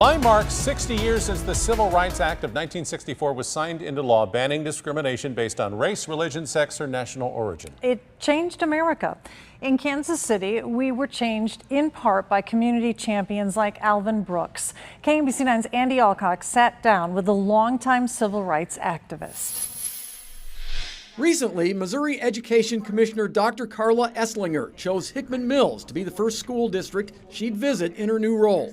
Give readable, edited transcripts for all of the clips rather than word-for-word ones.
July marks 60 years since the Civil Rights Act of 1964 was signed into law, banning discrimination based on race, religion, sex, or national origin. It changed America. In Kansas City, we were changed in part by community champions like Alvin Brooks. KMBC 9's Andy Alcock sat down with a longtime civil rights activist. Recently, Missouri Education Commissioner Dr. Carla Eslinger chose Hickman Mills to be the first school district she'd visit in her new role.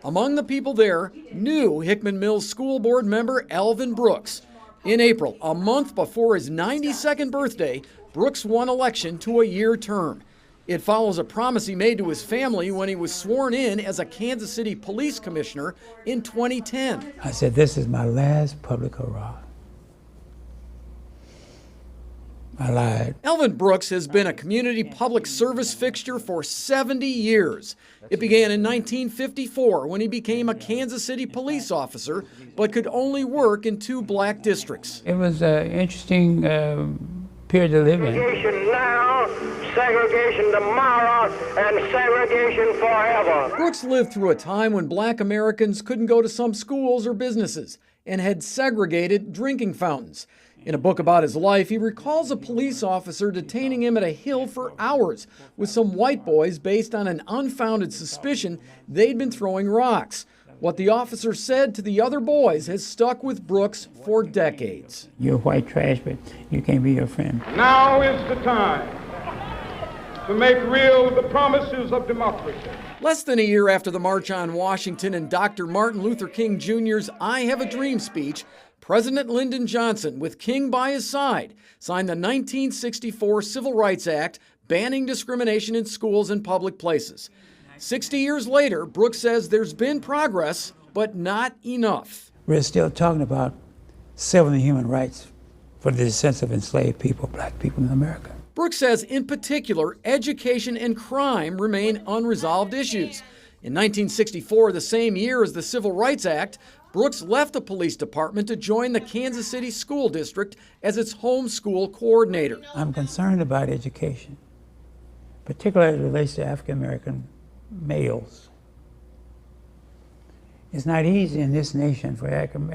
Among the people there, new Hickman Mills School Board member Alvin Brooks. In April, a month before his 92nd birthday, Brooks won election to a year term. It follows a promise he made to his family when he was sworn in as a Kansas City police commissioner in 2010. I said, this is my last public hurrah. I lied. Alvin Brooks has been a community public service fixture for 70 years. It began in 1954 when he became a Kansas City police officer, but could only work in 2 black districts. It was an interesting period to live in. Segregation now, segregation tomorrow, and segregation forever. Brooks lived through a time when black Americans couldn't go to some schools or businesses and had segregated drinking fountains. In a book about his life, he recalls a police officer detaining him at a hill for hours with some white boys based on an unfounded suspicion they'd been throwing rocks. What the officer said to the other boys has stuck with Brooks for decades. You're white trash, but you can't be your friend. Now is the time to make real the promises of democracy. Less than a year after the March on Washington and Dr. Martin Luther King Jr.'s I Have a Dream speech, President Lyndon Johnson, with King by his side, signed the 1964 Civil Rights Act banning discrimination in schools and public places. 60 years later, Brooks says there's been progress, but not enough. We're still talking about civil and human rights for the descendants of enslaved people, black people in America. Brooks says, in particular, education and crime remain unresolved issues. In 1964, the same year as the Civil Rights Act, Brooks left the police department to join the Kansas City School District as its homeschool coordinator. I'm concerned about education, particularly as it relates to African American males. It's not easy in this nation for African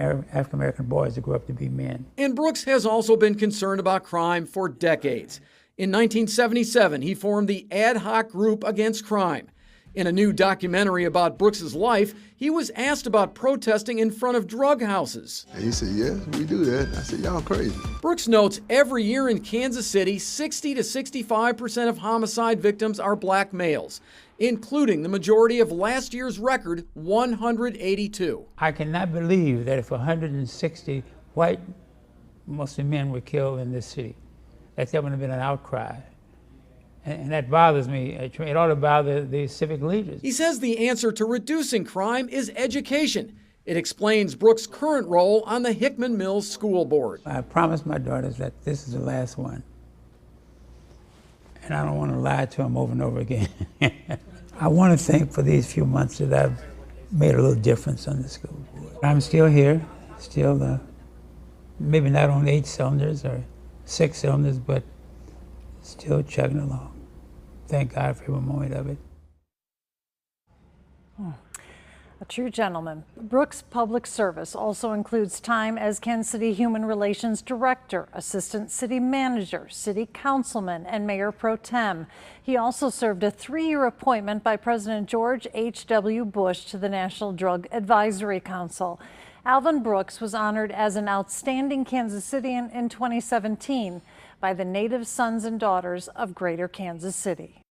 American boys to grow up to be men. And Brooks has also been concerned about crime for decades. In 1977, he formed the Ad Hoc Group Against Crime. In a new documentary about Brooks's life, he was asked about protesting in front of drug houses. And he said, yes, we do that. I said, y'all crazy. Brooks notes every year in Kansas City, 60 to 65% of homicide victims are black males, including the majority of last year's record, 182. I cannot believe that if 160 white Muslim men were killed in this city, that there would have been an outcry. And that bothers me. It ought to bother the civic leaders. He says the answer to reducing crime is education. It explains Brooks' current role on the Hickman Mills School Board. I promised my daughters that this is the last one. And I don't want to lie to them over and over again. I want to thank for these few months that I've made a little difference on the school board. I'm still here, still maybe not on 8 cylinders or 6 cylinders, but still chugging along. Thank God for every moment of it. A true gentleman. Brooks' public service also includes time as Kansas City Human Relations Director, Assistant City Manager, City Councilman, and Mayor Pro Tem. He also served a 3-year appointment by President George H.W. Bush to the National Drug Advisory Council. Alvin Brooks was honored as an outstanding Kansas Citian in 2017 by the Native Sons and Daughters of Greater Kansas City.